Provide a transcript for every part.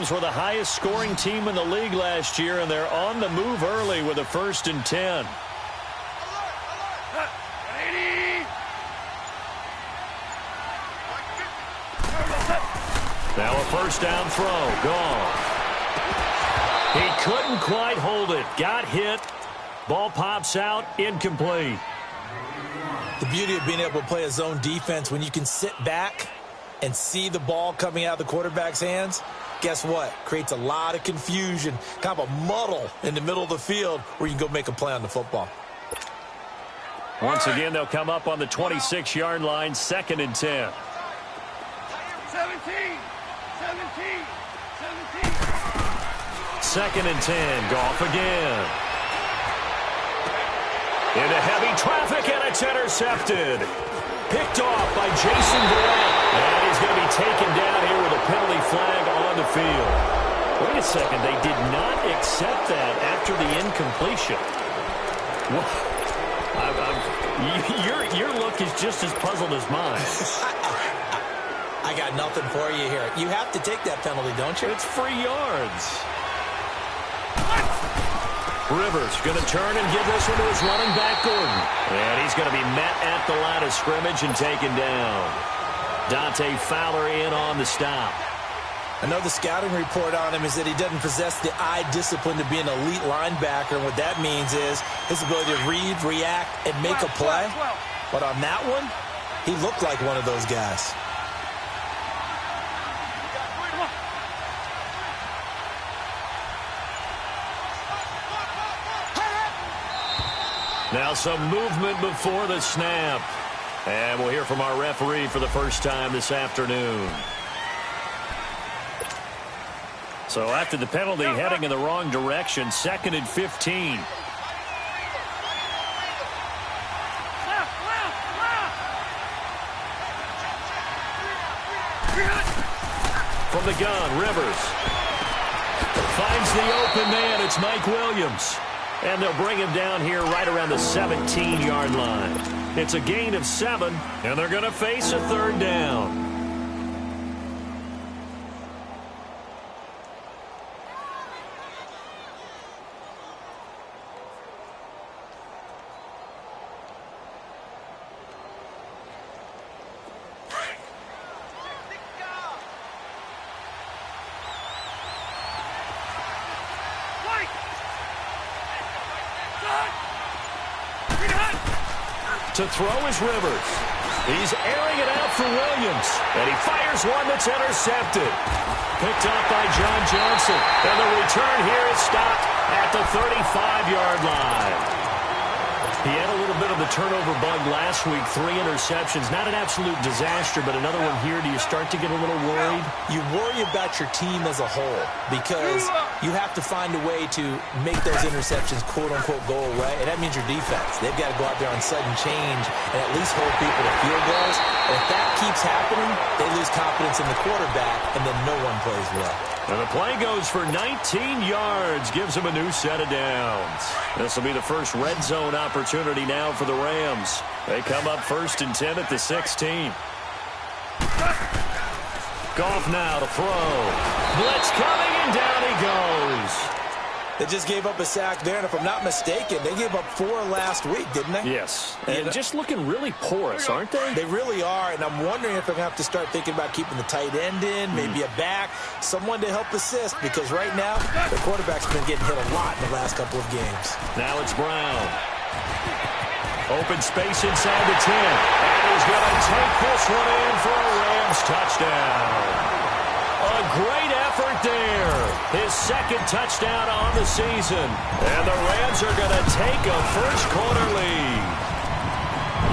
Rams were the highest scoring team in the league last year, and they're on the move early with a 1st and 10. Now a 1st down throw. Gone. He couldn't quite hold it. Got hit. Ball pops out. Incomplete. The beauty of being able to play a zone defense when you can sit back and see the ball coming out of the quarterback's hands, guess what? Creates a lot of confusion, kind of a muddle in the middle of the field where you can go make a play on the football. Once again, they'll come up on the 26-yard line, 2nd and 10. 2nd and 10. Goff again. Into heavy traffic, and it's intercepted. Picked off by Jason Verrett. And he's going to be taken down here with a penalty flag on the field. Wait a second. They did not accept that after the incompletion. Your look is just as puzzled as mine. I got nothing for you here. You have to take that penalty, don't you? It's free yards. Rivers going to turn and give this one to his running back, Gordon. And he's going to be met at the line of scrimmage and taken down. Dante Fowler in on the stop. Another scouting report on him is that he doesn't possess the eye discipline to be an elite linebacker. And what that means is his ability to read, react, and make a play. But on that one, he looked like one of those guys. Now some movement before the snap. And we'll hear from our referee for the first time this afternoon. So after the penalty, heading in the wrong direction, 2nd and 15. From the gun, Rivers finds the open man. It's Mike Williams. And they'll bring him down here right around the 17-yard line. It's a gain of 7, and they're going to face a 3rd down. To throw is Rivers. He's airing it out for Williams. And he fires one that's intercepted. Picked up by John Johnson. And the return here is stopped at the 35-yard line. He had a little bit of the turnover bug last week. 3 interceptions. Not an absolute disaster, but another one here. Do you start to get a little worried? You worry about your team as a whole because you have to find a way to make those interceptions, quote-unquote, go away. And that means your defense. They've got to go out there on sudden change and at least hold people to field goals. And if that keeps happening, they lose confidence in the quarterback, and then no one plays well. And the play goes for 19 yards. Gives them a new set of downs. This will be the first red zone opportunity now for the Rams. They come up 1st and 10 at the 16. Goff now to throw. Blitz coming, and down he goes. They just gave up a sack there, and if I'm not mistaken, they gave up 4 last week, didn't they? Yes. And just looking really porous, aren't they? They really are, and I'm wondering if they're going to have to start thinking about keeping the tight end in, maybe a back, someone to help assist, because right now, the quarterback's been getting hit a lot in the last couple of games. Now it's Brown. Open space inside the 10. And he's going to take this one in for a Rams touchdown. A great effort there. His 2nd touchdown on the season. And the Rams are going to take a first-quarter lead.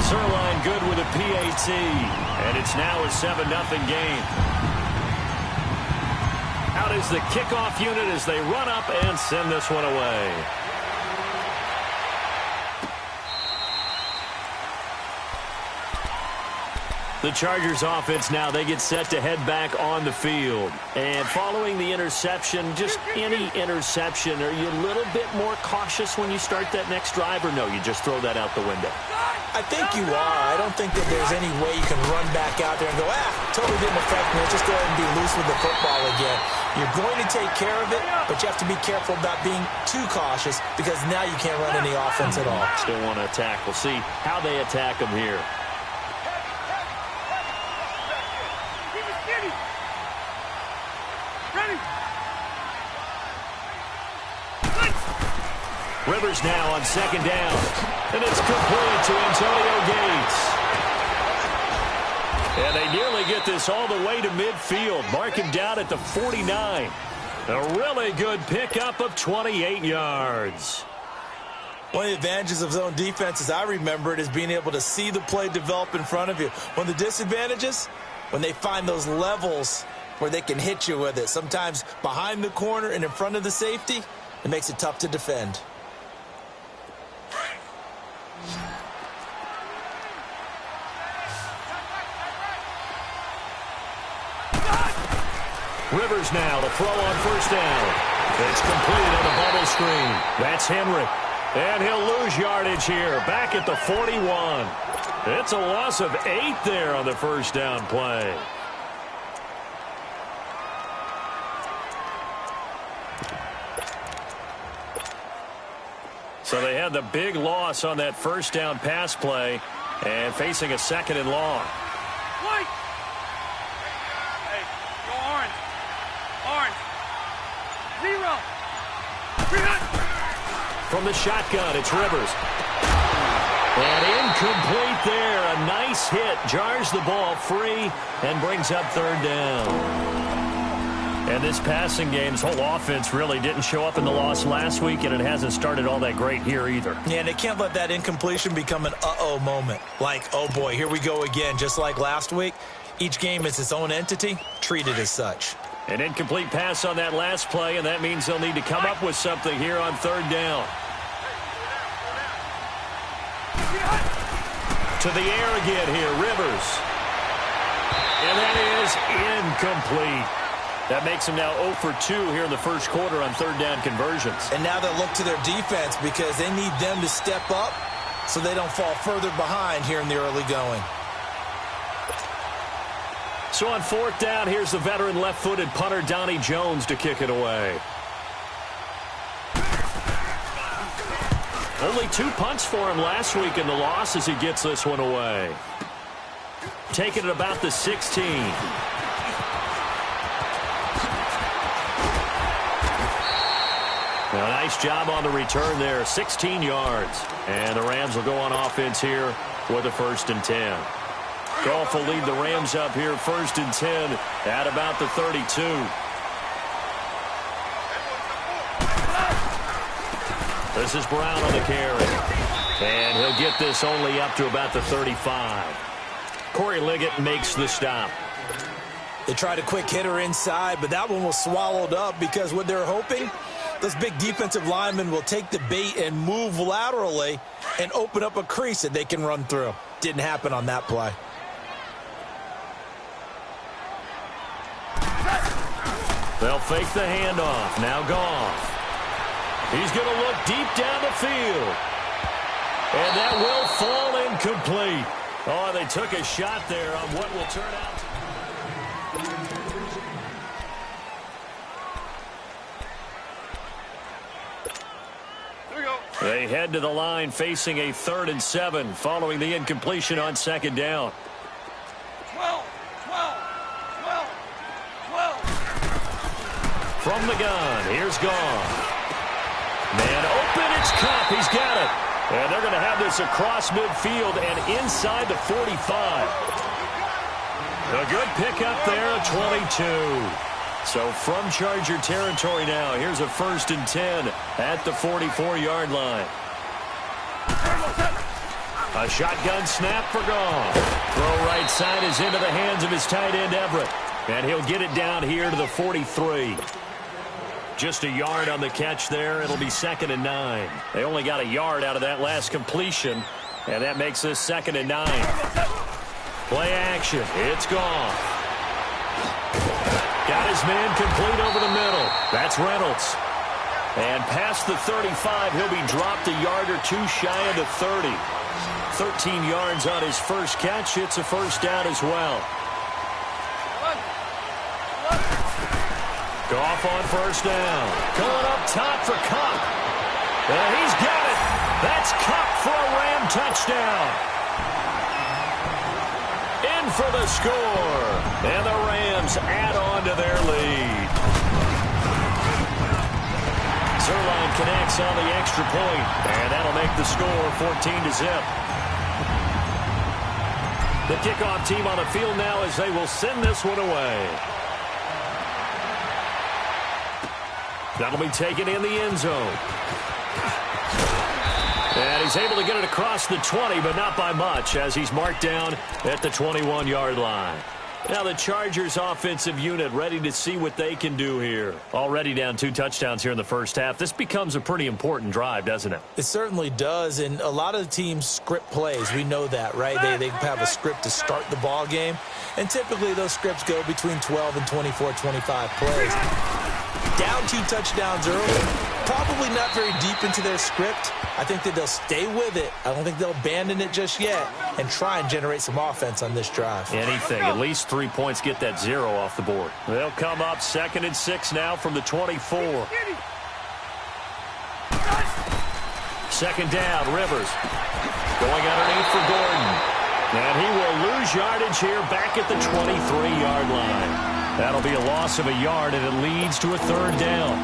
Zerline good with a PAT. And it's now a 7-0 game. Out is the kickoff unit as they run up and send this one away. The The Chargers offense now, they get set to head back on the field. And following the interception, just any interception, are you a little bit more cautious when you start that next drive, or no, you just throw that out the window? I think you are. I don't think that there's any way you can run back out there and go, totally didn't affect me. Let's just go ahead and be loose with the football again. You're going to take care of it, but you have to be careful about being too cautious because now you can't run any offense at all. Still want to attack. We'll see how they attack them here. Rivers now on second down. And it's complete to Antonio Gates. And they nearly get this all the way to midfield. Mark him down at the 49. A really good pickup of 28 yards. One of the advantages of zone defense, as I remember it, is being able to see the play develop in front of you. One of the disadvantages, when they find those levels where they can hit you with it, sometimes behind the corner and in front of the safety, it makes it tough to defend. Rivers now to throw on first down. It's complete on the bubble screen. That's Henry. And he'll lose yardage here, back at the 41. It's a loss of 8 there on the first down play. So they had the big loss on that first down pass play and facing a second and long. From the shotgun, it's Rivers. And incomplete there. A nice hit. Jars the ball free and brings up third down. And this passing game's whole offense really didn't show up in the loss last week, and it hasn't started all that great here either. Yeah, and they can't let that incompletion become an uh-oh moment. Like, oh boy, here we go again, just like last week. Each game is its own entity, treated as such. An incomplete pass on that last play, and that means they'll need to come up with something here on third down. To the air again here, Rivers. And that is incomplete. That makes them now 0 for 2 here in the first quarter on third down conversions. And now they'll look to their defense because they need them to step up so they don't fall further behind here in the early going. So on fourth down, here's the veteran left-footed punter Donnie Jones to kick it away. Only 2 punts for him last week in the loss as he gets this one away. Taking it about the 16. A nice job on the return there, 16 yards. And the Rams will go on offense here with a 1st and 10. Goff will lead the Rams up here 1st and 10 at about the 32. This is Brown on the carry. And he'll get this only up to about the 35. Corey Liggett makes the stop. They tried a quick hitter inside, but that one was swallowed up because what they're hoping, those big defensive linemen will take the bait and move laterally and open up a crease that they can run through. Didn't happen on that play. They'll fake the handoff. Now Goff. He's going to look deep down the field. And that will fall incomplete. Oh, they took a shot there on what will turn out. They head to the line facing a 3rd and 7 following the incompletion on second down. 12. From the gun, here's Goff. Man open, it's Cup. He's got it. And they're going to have this across midfield and inside the 45. A good pickup there at 22. So from Charger territory now, here's a 1st and 10 at the 44-yard line. A shotgun snap for Goff. Throw right side is into the hands of his tight end, Everett. And he'll get it down here to the 43. Just a yard on the catch there. It'll be 2nd and 9. They only got a yard out of that last completion, and that makes this 2nd and 9. Play action. It's gone. Got his man complete over the middle. That's Reynolds. And past the 35, he'll be dropped a yard or two shy of the 30. 13 yards on his first catch. It's a first down as well. Goff on first down. Going up top for Kupp. And he's got it. That's Kupp for a Ram touchdown. In for the score. And the Rams add on to their lead. Zerline connects on the extra point, and that'll make the score 14-0. The kickoff team on the field now as they will send this one away. That'll be taken in the end zone. And he's able to get it across the 20, but not by much, as he's marked down at the 21-yard line. Now the Chargers offensive unit ready to see what they can do here. Already down 2 touchdowns here in the first half. This becomes a pretty important drive, doesn't it? It certainly does, and a lot of the teams script plays. We know that, right? They have a script to start the ball game, and typically those scripts go between 12 and 24, 25 plays. Down 2 touchdowns early, probably not very deep into their script. I think that they'll stay with it. I don't think they'll abandon it just yet and try and generate some offense on this drive. Anything. At least 3 points, get that 0 off the board. They'll come up 2nd and 6 now from the 24. Second down, Rivers. Going underneath for Gordon. And he will lose yardage here back at the 23-yard line. That'll be a loss of a yard, and it leads to a 3rd down.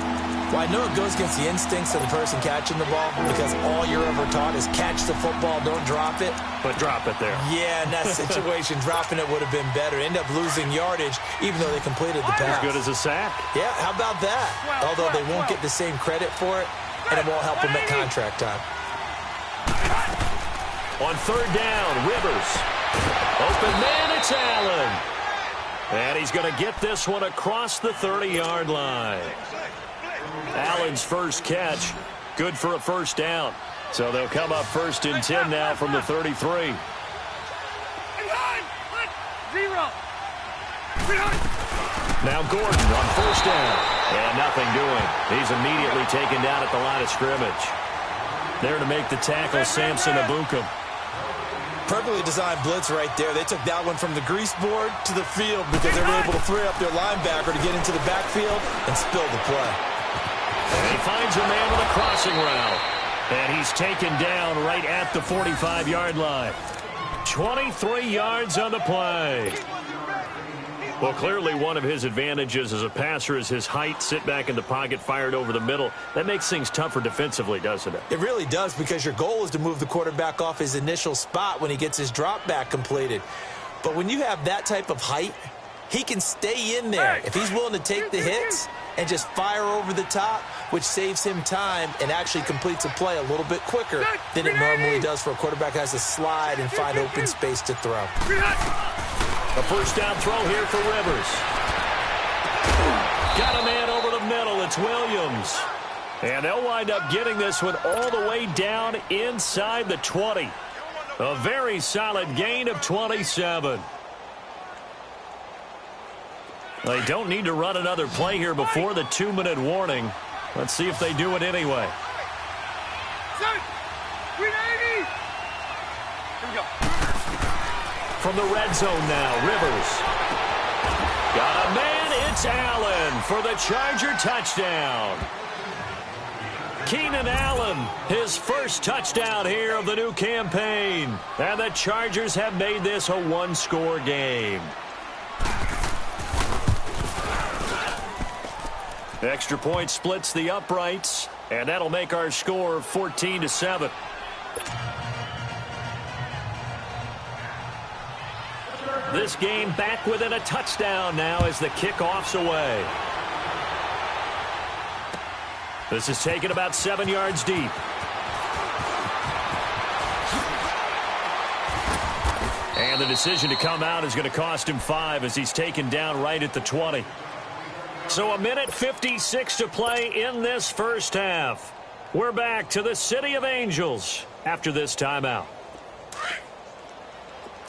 Well, I know it goes against the instincts of the person catching the ball because all you're ever taught is catch the football, don't drop it. But drop it there. Yeah, in that situation, dropping it would have been better. End up losing yardage, even though they completed the pass. As good as a sack. Yeah, how about that? Although they won't get the same credit for it, and it won't help them at contract time. On 3rd down, Rivers. Open man, it's Allen. And he's going to get this one across the 30-yard line. Allen's first catch, good for a first down. So they'll come up 1st and 10 now from the 33. Now Gordon on 1st down. And nothing doing. He's immediately taken down at the line of scrimmage. There to make the tackle, Samson Ebukam. Perfectly designed blitz right there. They took that one from the grease board to the field because they were able to free up their linebacker to get into the backfield and spill the play. And he finds a man with a crossing route. And he's taken down right at the 45-yard line. 23 yards on the play. Well, clearly one of his advantages as a passer is his height. Sit back in the pocket, fired over the middle. That makes things tougher defensively, doesn't it? It really does, because your goal is to move the quarterback off his initial spot when he gets his drop back completed. But when you have that type of height, he can stay in there. If he's willing to take the hits and just fire over the top, which saves him time and actually completes a play a little bit quicker than it normally does for a quarterback who has to slide and find open space to throw. A first down throw here for Rivers. Got a man over the middle. It's Williams. And they'll wind up getting this one all the way down inside the 20. A very solid gain of 27. They don't need to run another play here before the 2-minute warning. Let's see if they do it anyway. From the red zone now, Rivers. Got a man, it's Allen for the Charger touchdown. Keenan Allen, his first touchdown here of the new campaign. And the Chargers have made this a one-score game. Extra point splits the uprights, and that'll make our score 14-7. This game back within a touchdown now as the kickoff's away. This is taken about 7 yards deep. And the decision to come out is going to cost him 5 as he's taken down right at the 20. So 1:56 to play in this first half. We're back to the City of Angels after this timeout.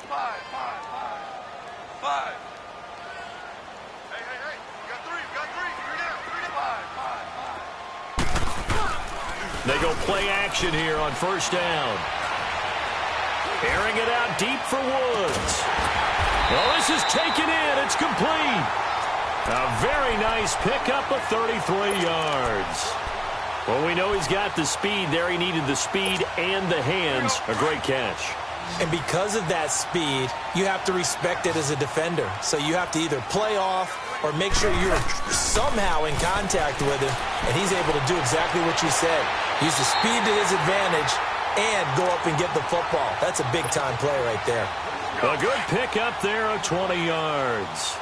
5. 5. Hey, hey, hey. We got 3. We got 3. 3 down. 3 down. 5, 5, 5. They go play action here on first down. Airing it out deep for Woods. Well, this is taken in. It's complete. A very nice pickup of 33 yards. Well, we know he's got the speed there. He needed the speed and the hands. A great catch. And because of that speed, you have to respect it as a defender. So you have to either play off or make sure you're somehow in contact with him, and he's able to do exactly what you said. Use the speed to his advantage and go up and get the football. That's a big-time play right there. A good pickup there of 20 yards.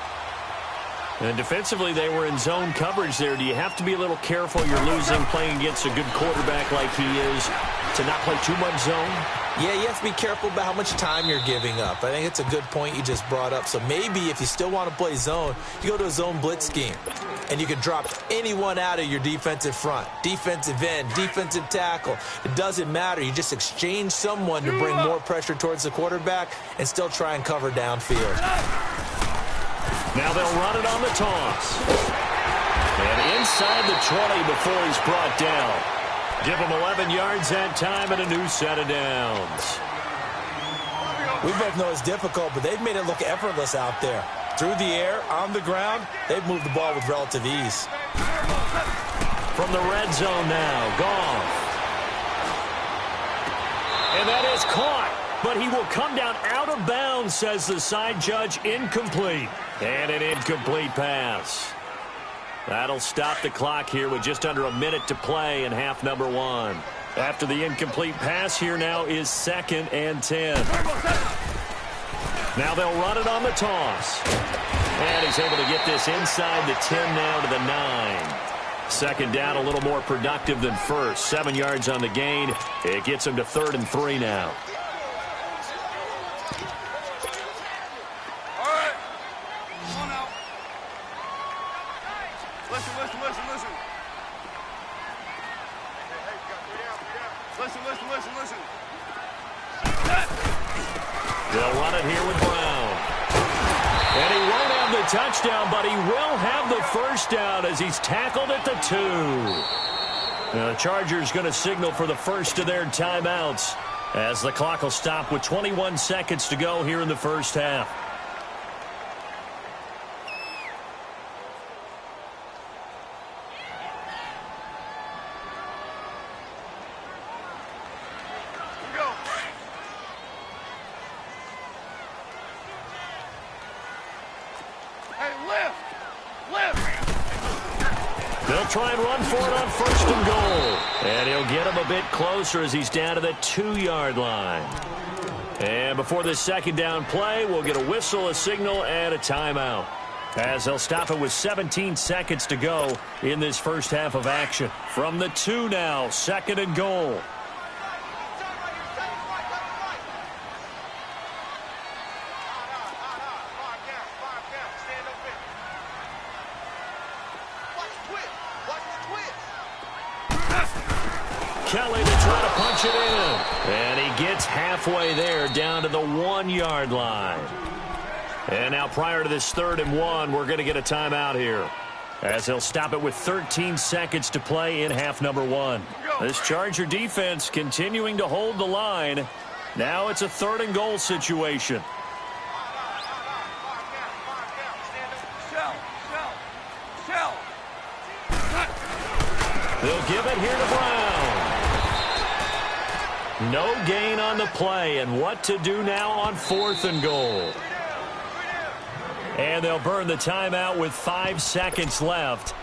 And defensively, they were in zone coverage there. Do you have to be a little careful? You're losing playing against a good quarterback like he is to not play too much zone? Yeah, you have to be careful about how much time you're giving up. I think it's a good point you just brought up. So maybe if you still want to play zone, you go to a zone blitz scheme. And you can drop anyone out of your defensive front. Defensive end, defensive tackle. It doesn't matter. You just exchange someone to bring more pressure towards the quarterback and still try and cover downfield. Now they'll run it on the toss. And inside the 20 before he's brought down. Give him 11 yards that time and a new set of downs. We both know it's difficult, but they've made it look effortless out there. Through the air, on the ground, they've moved the ball with relative ease. From the red zone now, Goff. And that is caught, but he will come down out of bounds, says the side judge. Incomplete. And an incomplete pass. That'll stop the clock here with just under a minute to play in half number 1. After the incomplete pass, here now is 2nd and 10. Now they'll run it on the toss. And he's able to get this inside the 10 now to the 9. Second down, a little more productive than first. 7 yards on the gain. It gets him to 3rd and 3 now. All right. Come on now. Listen. Hey, you got 3 down. Listen. They'll run it here with Brown. And he won't have the touchdown, but he will have the first down as he's tackled at the 2. Now the Chargers going to signal for the first of their timeouts as the clock will stop with 21 seconds to go here in the first half. They'll try and run for it on 1st and goal. And he'll get him a bit closer as he's down to the 2-yard line. And before this second down play, we'll get a whistle, a signal, and a timeout. As they'll stop it with 17 seconds to go in this first half of action. From the 2 now, 2nd and goal. Kelly to try to punch it in. And he gets halfway there down to the 1-yard line. And now prior to this 3rd and 1, we're going to get a timeout here. As they'll stop it with 13 seconds to play in half number 1. This Charger defense continuing to hold the line. Now it's a 3rd and goal situation. They'll give it here to Brown. No gain on the play, and what to do now on 4th and goal. And they'll burn the timeout with 5 seconds left.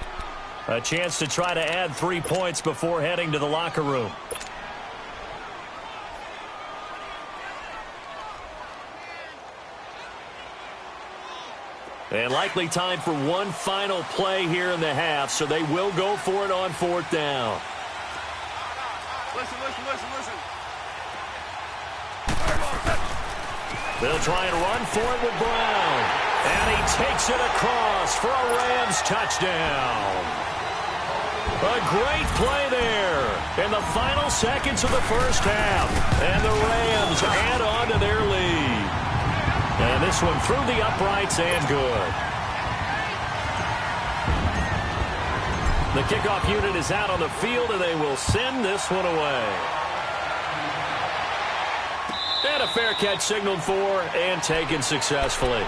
A chance to try to add 3 points before heading to the locker room. And likely time for one final play here in the half, so they will go for it on 4th down. Listen. They'll try and run for it with Brown. And he takes it across for a Rams touchdown. A great play there in the final seconds of the first half. And the Rams add on to their lead. And this one through the uprights and good. The kickoff unit is out on the field, and they will send this one away. And a fair catch signaled for and taken successfully.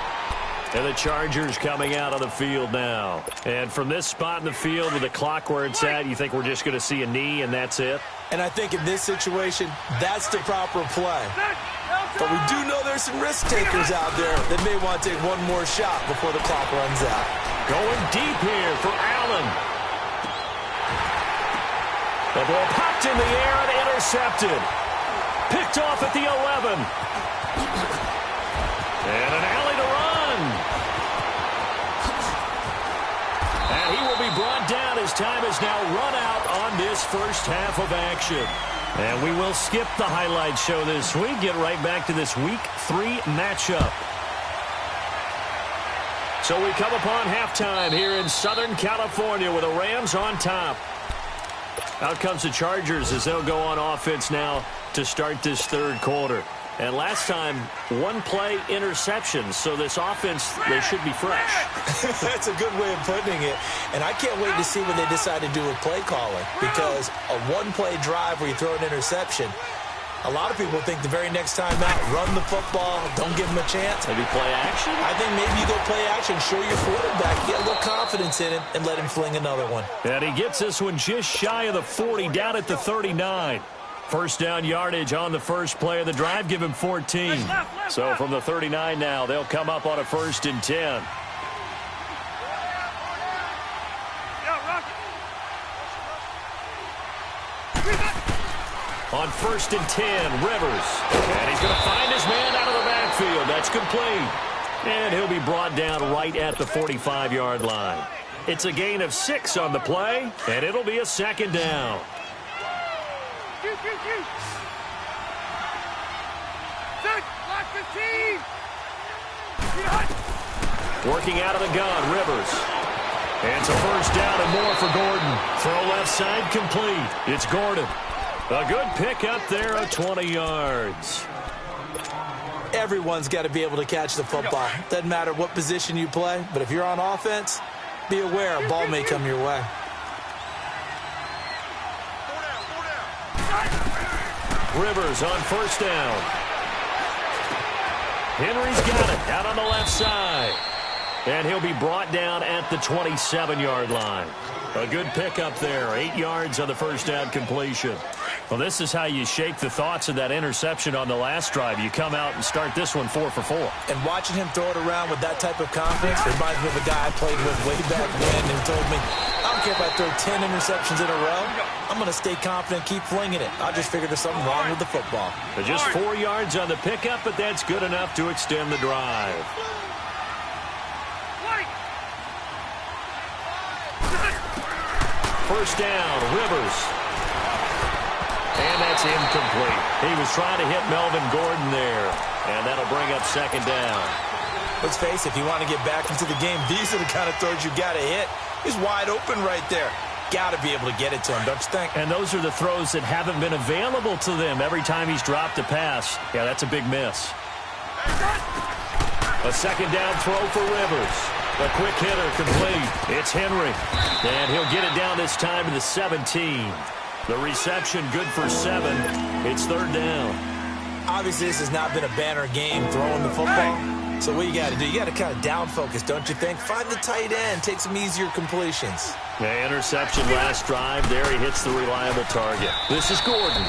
And the Chargers coming out on the field now. And from this spot in the field with the clock where it's at, you think we're just going to see a knee and that's it? And I think in this situation, that's the proper play. But we do know there's some risk takers out there that may want to take one more shot before the clock runs out. Going deep here for Allen. The ball popped in the air and intercepted. Picked off at the 11. And an alley to run. And he will be brought down as time is now run out on this first half of action. And we will skip the highlight show this week. Get right back to this Week 3 matchup. So we come upon halftime here in Southern California with the Rams on top. Out comes the Chargers as they'll go on offense now to start this third quarter. And last time, one-play interception, so this offense, they should be fresh. That's a good way of putting it. And I can't wait to see when they decide to do a play calling, because a one-play drive where you throw an interception, a lot of people think the very next time out, run the football, don't give them a chance. Maybe play action? I think maybe you go play action, show your quarterback, get a little confidence in him, and let him fling another one. And he gets this one just shy of the 40, down at the 39. First down yardage on the first play of the drive, give him 14. So from the 39 now, they'll come up on a 1st and 10. On 1st and 10, Rivers. And he's going to find his man out of the backfield. That's complete. And he'll be brought down right at the 45-yard line. It's a gain of 6 on the play, and it'll be a 2nd down. Working out of the gun, Rivers. And it's a 1st down and more for Gordon. Throw left side complete. It's Gordon. A good pick up there of 20 yards. Everyone's got to be able to catch the football. Doesn't matter what position you play, but if you're on offense, be aware a ball may come your way. Rivers on 1st down. Henry's got it out on the left side. And he'll be brought down at the 27-yard line. A good pickup there. 8 yards on the 1st down completion. Well, this is how you shake the thoughts of that interception on the last drive. You come out and start this one 4 for 4. And watching him throw it around with that type of confidence reminds me of a guy I played with way back when who told me, I don't care if I throw 10 interceptions in a row. I'm going to stay confident, keep flinging it. I just figured there's something wrong with the football. But just 4 yards on the pickup, but that's good enough to extend the drive. First down, Rivers. And that's incomplete. He was trying to hit Melvin Gordon there. And that'll bring up 2nd down. Let's face it, if you want to get back into the game, these are the kind of throws you got to hit. He's wide open right there. Got to be able to get it to him, don't you think? And those are the throws that haven't been available to them every time he's dropped a pass. Yeah, that's a big miss. A 2nd down throw for Rivers. A quick hitter complete. It's Henry. And he'll get it down this time to the 17. The reception good for 7. It's 3rd down. Obviously, this has not been a banner game throwing the football. So what you got to do, you got to kind of down focus, don't you think? Find the tight end, take some easier completions. The interception last drive. There he hits the reliable target. This is Gordon.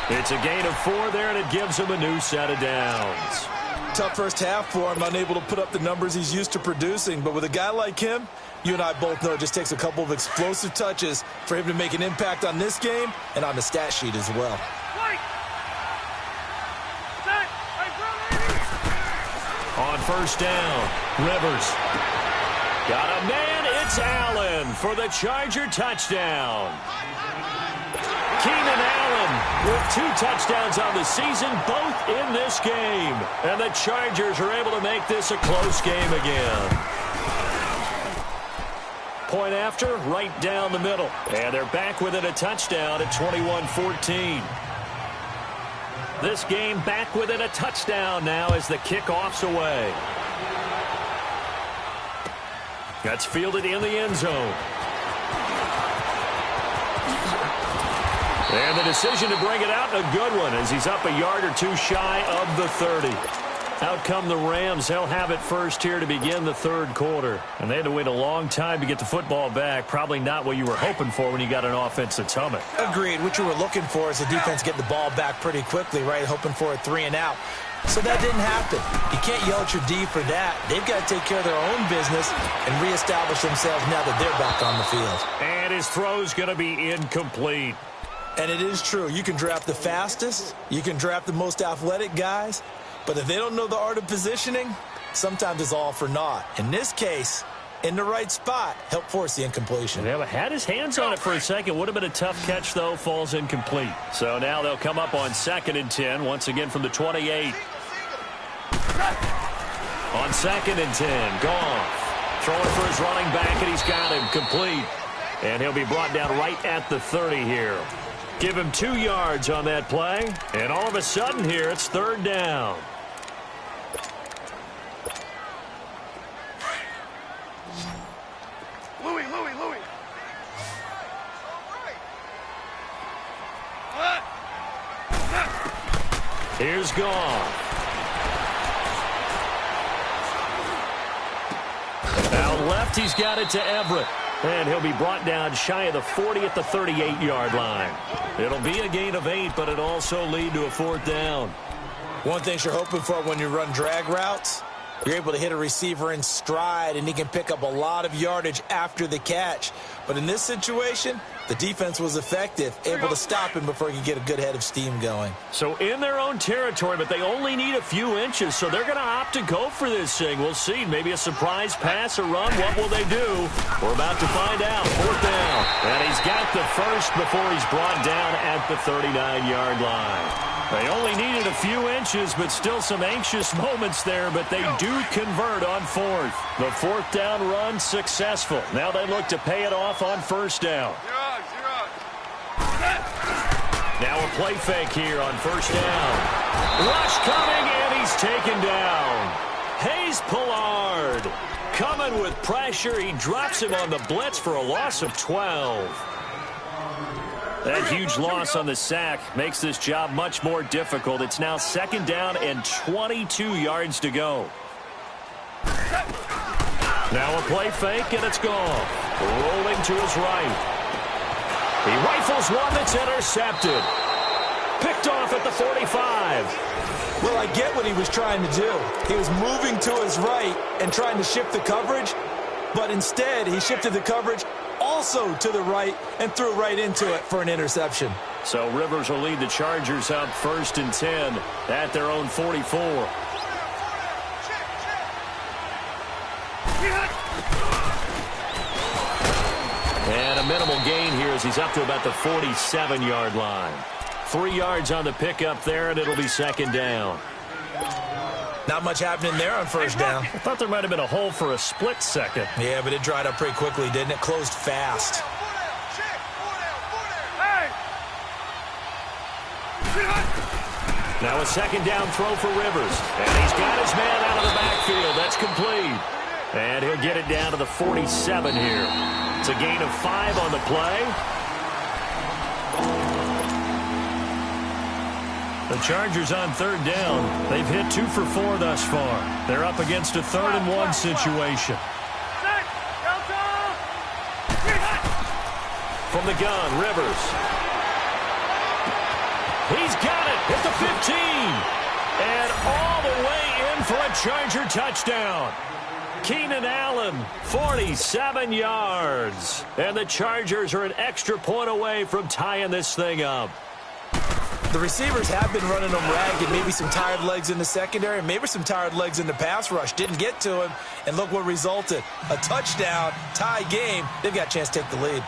It's a gain of 4 there, and it gives him a new set of downs. Tough first half for him, unable to put up the numbers he's used to producing. But with a guy like him, you and I both know it just takes a couple of explosive touches for him to make an impact on this game and on the stat sheet as well. On 1st down, Rivers. Got a man, it's Allen for the Charger touchdown. Keenan Allen with 2 touchdowns on the season, both in this game. And the Chargers are able to make this a close game again. Point after, right down the middle. And they're back within a touchdown at 21-14. This game back within a touchdown now as the kickoff's away. That's fielded in the end zone. And the decision to bring it out, a good one, as he's up a yard or two shy of the 30. Out come the Rams. They'll have it first here to begin the third quarter. And they had to wait a long time to get the football back. Probably not what you were hoping for when you got an offense that's humming. Agreed. What you were looking for is the defense getting the ball back pretty quickly, right? Hoping for a 3 and out. So that didn't happen. You can't yell at your D for that. They've got to take care of their own business and reestablish themselves now that they're back on the field. And his throw's going to be incomplete. And it is true. You can draft the fastest. You can draft the most athletic guys. But if they don't know the art of positioning, sometimes it's all for naught. In this case, in the right spot, help force the incompletion. Yeah, but had his hands on it for a second. Would have been a tough catch, though. Falls incomplete. So now they'll come up on 2nd and 10, once again from the 28. On 2nd and 10, Goff throwing for his running back, and he's got him complete. And he'll be brought down right at the 30 here. Give him 2 yards on that play, and all of a sudden here, it's 3rd down. Louis. Here's Goff. Out left, he's got it to Everett. And he'll be brought down shy of the 40 at the 38-yard line. It'll be a gain of 8, but it'll also lead to a 4th down. One thing you're hoping for when you run drag routes, you're able to hit a receiver in stride, and he can pick up a lot of yardage after the catch. But in this situation, the defense was effective, able to stop him before he could get a good head of steam going. So in their own territory, but they only need a few inches, so they're going to opt to go for this thing. We'll see. Maybe a surprise pass or run. What will they do? We're about to find out. 4th down. And he's got the first before he's brought down at the 39-yard line. They only needed a few inches, but still some anxious moments there, but they do convert on 4th. The 4th down run successful. Now they look to pay it off on 1st down. Now a play fake here on 1st down. Rush coming, and he's taken down. Hayes Pollard coming with pressure. He drops him on the blitz for a loss of 12. That huge loss on the sack makes this job much more difficult. It's now 2nd down and 22 yards to go. Now a play fake, and it's gone. Rolling to his right. He rifles one that's intercepted. Picked off at the 45. Well, I get what he was trying to do. He was moving to his right and trying to shift the coverage, but instead he shifted the coverage also to the right and threw right into it for an interception. So Rivers will lead the Chargers up 1st and 10 at their own 44. And a minimal gain here as he's up to about the 47-yard line. 3 yards on the pickup there, and it'll be 2nd down. Not much happening there on 1st down. I thought there might have been a hole for a split second. Yeah, but it dried up pretty quickly, didn't it? Closed fast. Now a 2nd down throw for Rivers. And he's got his man out of the backfield. That's complete. And he'll get it down to the 47 here. It's a gain of 5 on the play. The Chargers on 3rd down. They've hit 2 for 4 thus far. They're up against a 3rd and 1 situation. From the gun, Rivers. He's got it at the 15. And all the way in for a Charger touchdown. Keenan Allen, 47 yards. And the Chargers are an extra point away from tying this thing up. The receivers have been running them ragged. Maybe some tired legs in the secondary, maybe some tired legs in the pass rush. Didn't get to him, and look what resulted. A touchdown, tie game. They've got a chance to take the lead.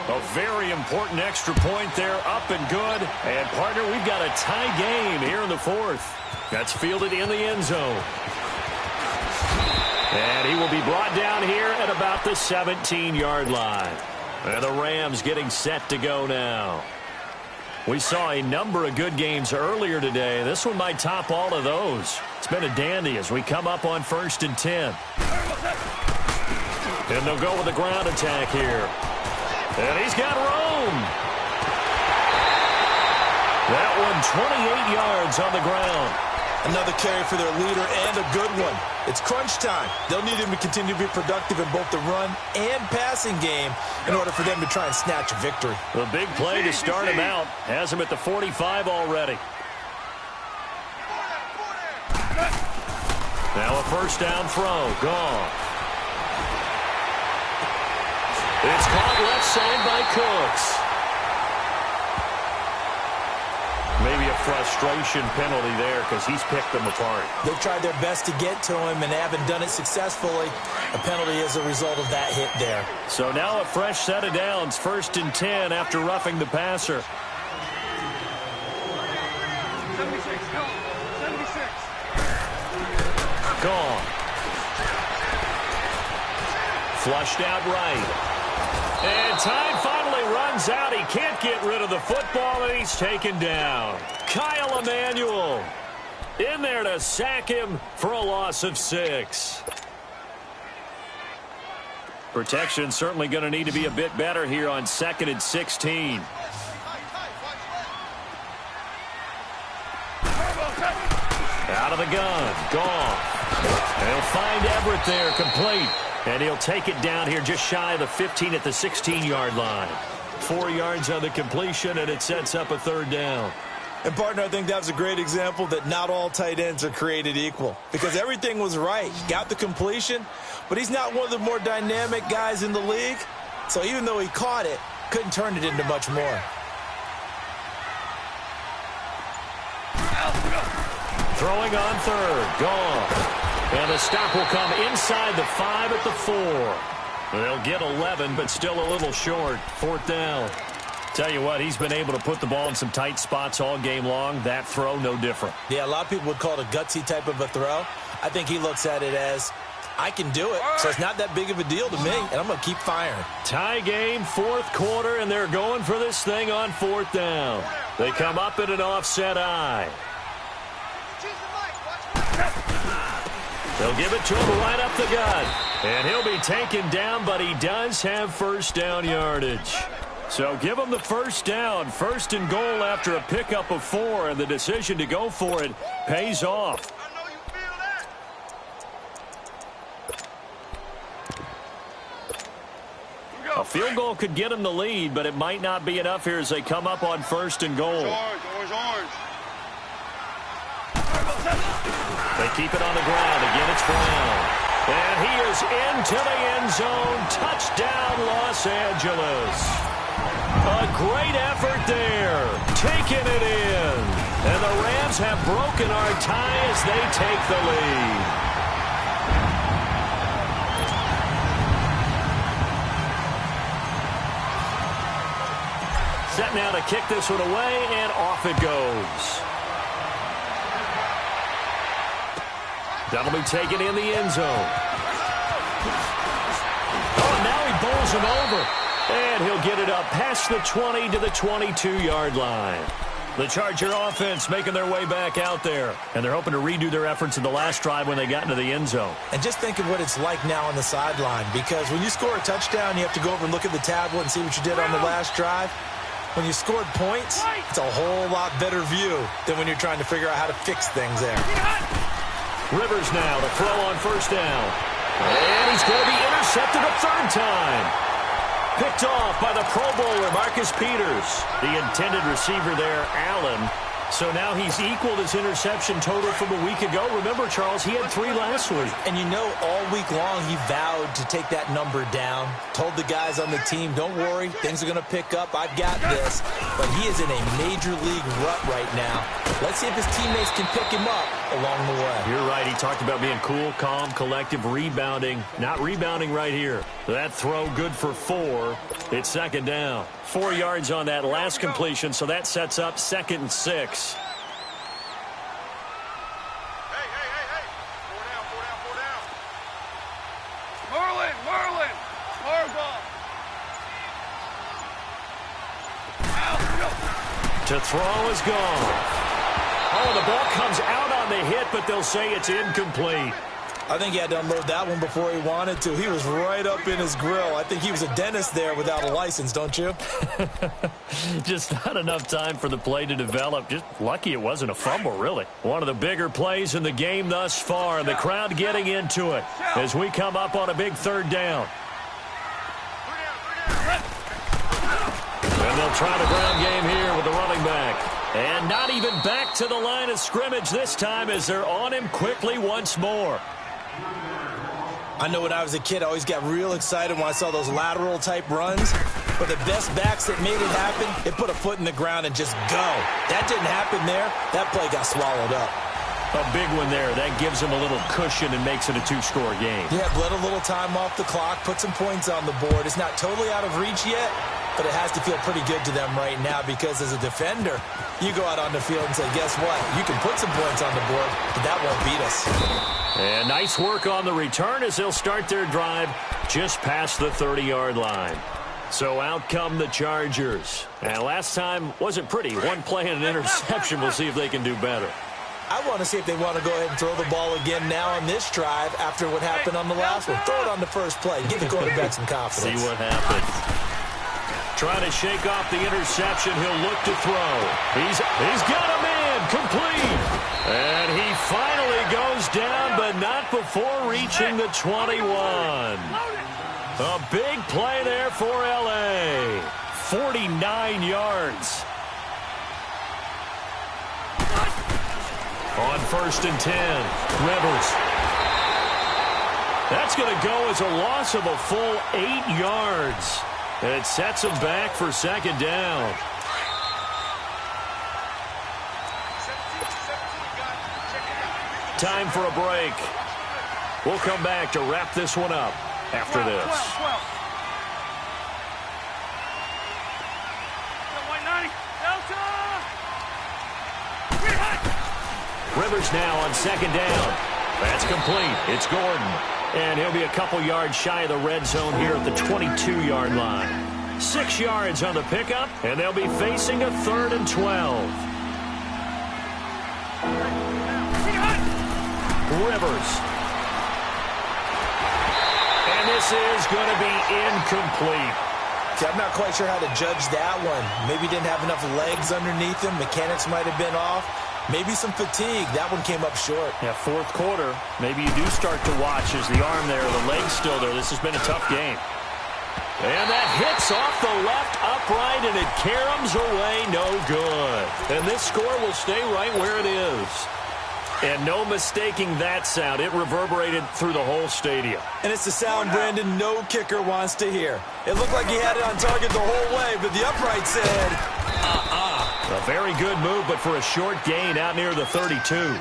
A very important extra point there, up and good. And, partner, we've got a tie game here in the 4th. That's fielded in the end zone. And he will be brought down here at about the 17-yard line. And the Rams getting set to go now. We saw a number of good games earlier today. This one might top all of those. It's been a dandy as we come up on 1st and 10. And they'll go with the ground attack here. And he's got room. That one 28 yards on the ground. Another carry for their leader and a good one. It's crunch time. They'll need him to continue to be productive in both the run and passing game in order for them to try and snatch a victory. The big play to start him out has him at the 45 already. Now a first down throw. Gone. It's caught left side by Cooks. Maybe a frustration penalty there because he's picked them apart. They've tried their best to get to him and haven't done it successfully. A penalty is a result of that hit there. So now a fresh set of downs, 1st and 10 after roughing the passer. 76. Gone. Flushed out right. And time finally runs out. He can't get rid of the football, and he's taken down. Kyle Emanuel in there to sack him for a loss of 6. Protection certainly going to need to be a bit better here on 2nd and 16. Out of the gun. Gone. They'll find Everett there, complete. And he'll take it down here just shy of the 15 at the 16-yard line. 4 yards on the completion, and it sets up a 3rd down. And, partner, I think that was a great example that not all tight ends are created equal. Because everything was right. Got the completion, but he's not one of the more dynamic guys in the league. So even though he caught it, couldn't turn it into much more. Throwing on 3rd. Gone. And the stop will come inside the 5 at the 4. They'll get 11, but still a little short. 4th down. Tell you what, he's been able to put the ball in some tight spots all game long. That throw, no different. Yeah, a lot of people would call it a gutsy type of a throw. I think he looks at it as, I can do it, so it's not that big of a deal to me, and I'm going to keep firing. Tie game, 4th quarter, and they're going for this thing on 4th down. They come up in an offset eye. They'll give it to him right up the gut. And he'll be taken down, but he does have 1st down yardage. So give him the 1st down. 1st and goal after a pickup of 4, and the decision to go for it pays off. I know you feel that. A field goal could get him the lead, but it might not be enough here as they come up on 1st and goal. Orange. They keep it on the ground. Again, it's Brown. And he is into the end zone. Touchdown, Los Angeles. A great effort there. Taking it in. And the Rams have broken our tie as they take the lead. Set now to kick this one away, and off it goes. That'll be taken in the end zone. Oh, and now he bowls him over. And he'll get it up past the 20 to the 22-yard line. The Charger offense making their way back out there. And they're hoping to redo their efforts in the last drive when they got into the end zone. And just think of what it's like now on the sideline. Because when you score a touchdown, you have to go over and look at the tablet and see what you did on the last drive. When you scored points, it's a whole lot better view than when you're trying to figure out how to fix things there. Rivers now to throw on 1st down. And he's going to be intercepted a 3rd time. Picked off by the Pro Bowler, Marcus Peters. The intended receiver there, Allen. So now he's equaled his interception total from a week ago. Remember, Charles, he had 3 last week. And you know, all week long he vowed to take that number down. Told the guys on the team, don't worry, things are going to pick up. I've got this. But he is in a major league rut right now. Let's see if his teammates can pick him up along the way. You're right. He talked about being cool, calm, collective, rebounding. Not rebounding right here. That throw good for 4. It's 2nd down. 4 yards on that last completion, so that sets up 2nd and 6. Hey. 4 down. Merlin. Smart ball. To throw is gone. Oh, the ball comes out on the hit, but they'll say it's incomplete. I think he had to unload that one before he wanted to. He was right up in his grill. I think he was a dentist there without a license, don't you? Just not enough time for the play to develop. Just lucky it wasn't a fumble, really. One of the bigger plays in the game thus far. The crowd getting into it as we come up on a big third down. And they'll try the ground game here with the running back. And not even back to the line of scrimmage this time as they're on him quickly once more. I know when I was a kid, I always got real excited when I saw those lateral-type runs. But the best backs that made it happen, they put a foot in the ground and just go. That didn't happen there. That play got swallowed up. A big one there. That gives them a little cushion and makes it a two-score game. Yeah, bled a little time off the clock, put some points on the board. It's not totally out of reach yet, but it has to feel pretty good to them right now because as a defender, you go out on the field and say, guess what? You can put some points on the board, but that won't beat us. And nice work on the return as they'll start their drive just past the 30-yard line. So out come the Chargers. And last time wasn't pretty. One play and an interception. We'll see if they can do better. I want to see if they want to go ahead and throw the ball again now on this drive after what happened on the last one. Throw it on the first play. Give the quarterback some confidence. See what happens. Trying to shake off the interception. He'll look to throw. He's got a man complete. And he finally goes down, but not before reaching the 21. A big play there for L.A. 49 yards. On 1st and 10, Rivers. That's going to go as a loss of a full 8 yards. It sets him back for second down. Time for a break. We'll come back to wrap this one up after this. Rivers now on second down. That's complete. It's Gordon. And he'll be a couple yards shy of the red zone here at the 22-yard line. 6 yards on the pickup, and they'll be facing a 3rd and 12. Rivers. And this is going to be incomplete. See, I'm not quite sure how to judge that one. Maybe didn't have enough legs underneath him. Mechanics might have been off. Maybe some fatigue. That one came up short. Yeah, 4th quarter. Maybe you do start to watch as the arm there, the leg's still there. This has been a tough game. And that hits off the left upright, and it caroms away. No good. And this score will stay right where it is. And no mistaking that sound. It reverberated through the whole stadium. And it's the sound, Brandon, no kicker wants to hear. It looked like he had it on target the whole way, but the upright said, A very good move, but for a short gain out near the 32.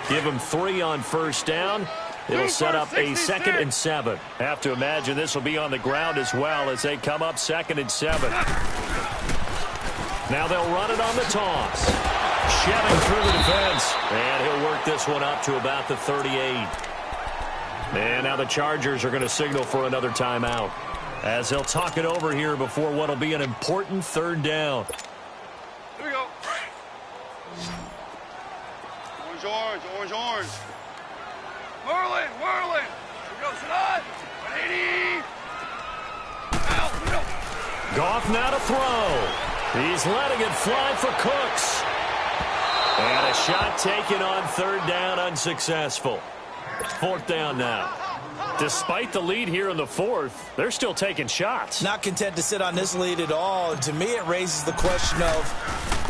Give him 3 on 1st down. It'll set up a 2nd and 7. Have to imagine this will be on the ground as well as they come up 2nd and 7. Now they'll run it on the toss. Shoving through the defense. And he'll work this one up to about the 38. And now the Chargers are going to signal for another timeout as they'll talk it over here before what will be an important 3rd down. Here we go. Orange, orange. Whirling. Here we go, Sadat. 180. Out, here we go. Goff now to throw. He's letting it fly for Cooks. And a shot taken on 3rd down, unsuccessful. 4th down now. Despite the lead here in the 4th, they're still taking shots. Not content to sit on this lead at all. And to me, it raises the question of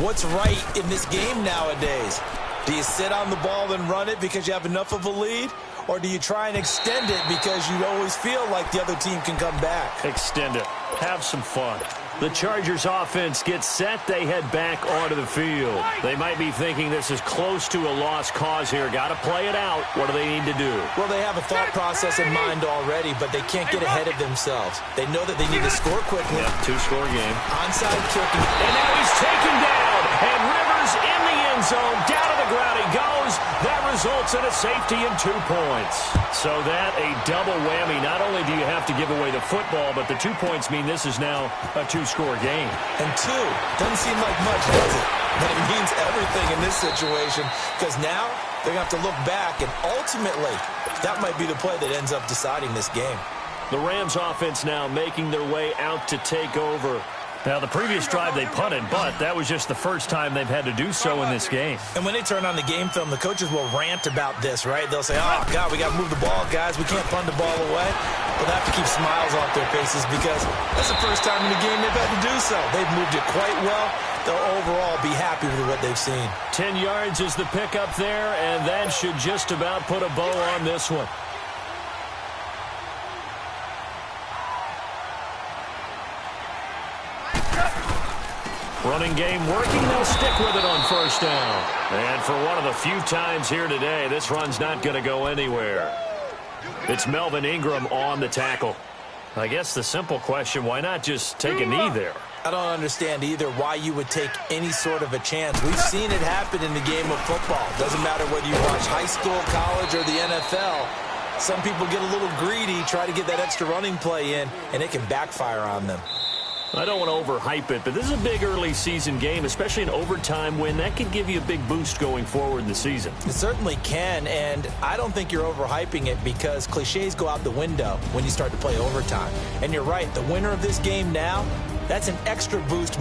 what's right in this game nowadays. Do you sit on the ball and run it because you have enough of a lead? Or do you try and extend it because you always feel like the other team can come back? Extend it. Have some fun. The Chargers offense gets set. They head back onto the field. They might be thinking this is close to a lost cause here. Got to play it out. What do they need to do? Well, they have a thought process in mind already, but they can't get ahead of themselves. They know that they need to score quickly. Yeah, 2-score game. Onside kicking. And now he's taken down And Rivers in the end zone. Down to the ground he goes. That results in a safety and 2 points. So that a double whammy. Not only do you have to give away the football, but the 2 points mean this is now a 2-score game. And 2 doesn't seem like much, does it? But it means everything in this situation, because now they're going to have to look back, and ultimately that might be the play that ends up deciding this game. The Rams offense now making their way out to take over. Now, the previous drive they punted, but that was just the first time they've had to do so in this game. And when they turn on the game film, the coaches will rant about this, right? They'll say, oh, God, we got to move the ball, guys. We can't punt the ball away. But they have to keep smiles off their faces because that's the first time in the game they've had to do so. They've moved it quite well. They'll overall be happy with what they've seen. 10 yards is the pickup there, and that should just about put a bow on this one. Running game working. They'll stick with it on first down. And for one of the few times here today, this run's not going to go anywhere. It's Melvin Ingram on the tackle. I guess the simple question, why not just take a knee there? I don't understand either why you would take any sort of a chance. We've seen it happen in the game of football. Doesn't matter whether you watch high school, college, or the NFL. Some people get a little greedy, try to get that extra running play in, and it can backfire on them. I don't want to overhype it, but this is a big early season game, especially an overtime win. That could give you a big boost going forward in the season. It certainly can, and I don't think you're overhyping it because cliches go out the window when you start to play overtime. And you're right, the winner of this game now, that's an extra boost.